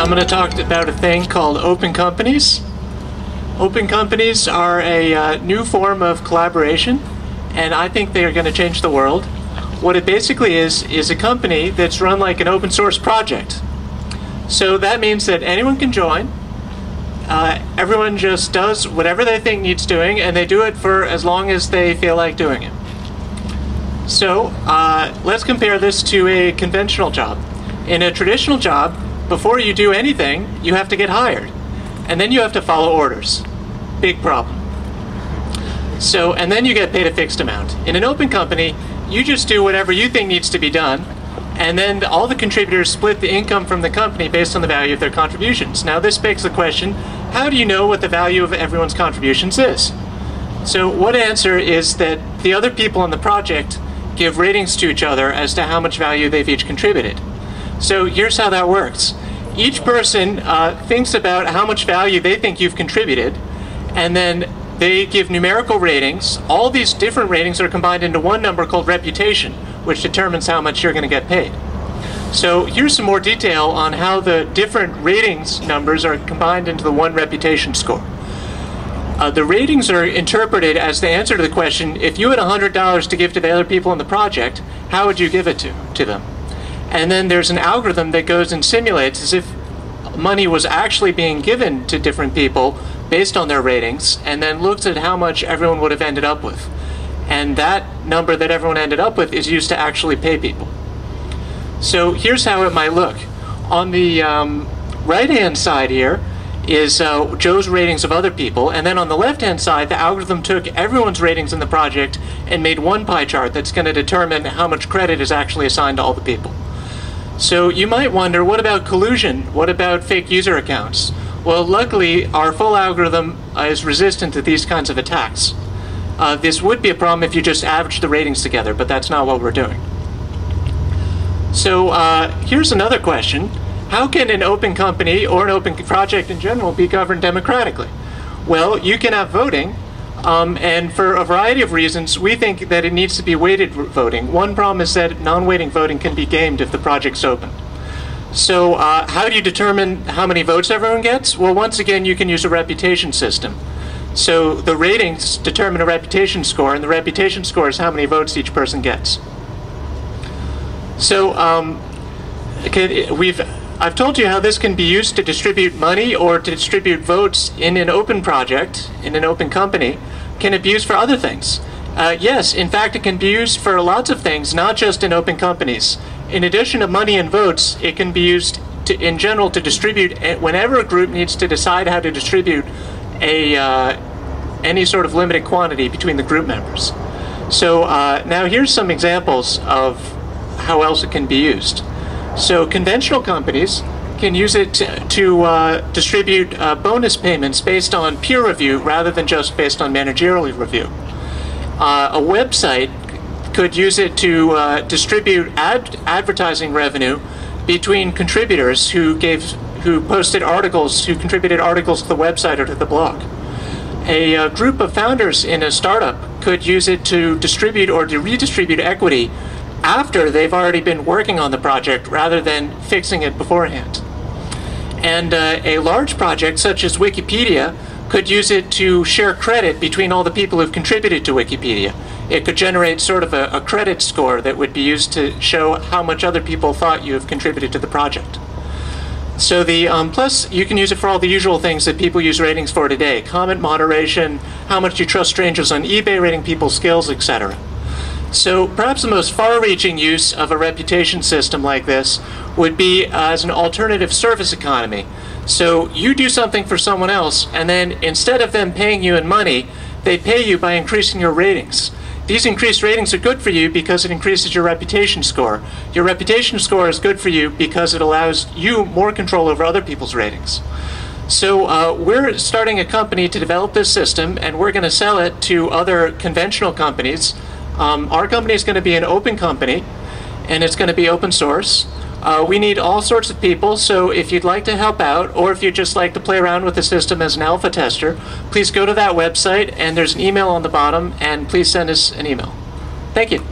I'm going to talk about a thing called open companies. Open companies are a new form of collaboration, and I think they are going to change the world. What it basically is a company that's run like an open source project. So that means that anyone can join. Everyone just does whatever they think needs doing, and they do it for as long as they feel like doing it. So let's compare this to a conventional job. In a traditional job, before you do anything, you have to get hired. And then you have to follow orders. Big problem. So, and then you get paid a fixed amount. In an open company, you just do whatever you think needs to be done, and then all the contributors split the income from the company based on the value of their contributions. Now this begs the question, how do you know what the value of everyone's contributions is? So one answer is that the other people on the project give ratings to each other as to how much value they've each contributed. So here's how that works. Each person thinks about how much value they think you've contributed, and then they give numerical ratings. All these different ratings are combined into one number called reputation, which determines how much you're going to get paid. So here's some more detail on how the different ratings numbers are combined into the one reputation score. The ratings are interpreted as the answer to the question, if you had $100 to give to the other people in the project, how would you give it to them? And then there's an algorithm that goes and simulates as if money was actually being given to different people based on their ratings, and then looks at how much everyone would have ended up with. And that number that everyone ended up with is used to actually pay people. So here's how it might look. On the right-hand side here is Joe's ratings of other people, and then on the left-hand side, the algorithm took everyone's ratings in the project and made one pie chart that's going to determine how much credit is actually assigned to all the people. So you might wonder, what about collusion? What about fake user accounts? Well, luckily, our full algorithm is resistant to these kinds of attacks. This would be a problem if you just average the ratings together, but that's not what we're doing. So here's another question. How can an open company or an open project in general be governed democratically? Well, you can have voting, and for a variety of reasons, we think that it needs to be weighted voting. One problem is that non-weighting voting can be gamed if the project's open. So how do you determine how many votes everyone gets? Well, once again, you can use a reputation system. So the ratings determine a reputation score, and the reputation score is how many votes each person gets. So I've told you how this can be used to distribute money or to distribute votes in an open project, in an open company. Can it be used for other things? Yes, in fact, it can be used for lots of things, not just in open companies. In addition to money and votes, it can be used in general to distribute, whenever a group needs to decide how to distribute any sort of limited quantity between the group members. So now here's some examples of how else it can be used. So conventional companies can use it to distribute bonus payments based on peer review rather than just based on managerial review. A website could use it to distribute advertising revenue between contributors who posted articles, who contributed articles to the website or to the blog. A group of founders in a startup could use it to distribute or to redistribute equity after they've already been working on the project rather than fixing it beforehand. And a large project such as Wikipedia could use it to share credit between all the people who've contributed to Wikipedia. It could generate sort of a credit score that would be used to show how much other people thought you have contributed to the project. So the plus, you can use it for all the usual things that people use ratings for today: comment moderation, how much you trust strangers on eBay, rating people's skills, etc. So perhaps the most far-reaching use of a reputation system like this would be as an alternative service economy. So you do something for someone else, and then instead of them paying you in money, they pay you by increasing your ratings. These increased ratings are good for you because it increases your reputation score. Your reputation score is good for you because it allows you more control over other people's ratings. So we're starting a company to develop this system, and we're going to sell it to other conventional companies. Our company is going to be an open company, and it's going to be open source. We need all sorts of people, so if you'd like to help out, or if you'd just like to play around with the system as an alpha tester, please go to that website, and there's an email on the bottom, and please send us an email. Thank you.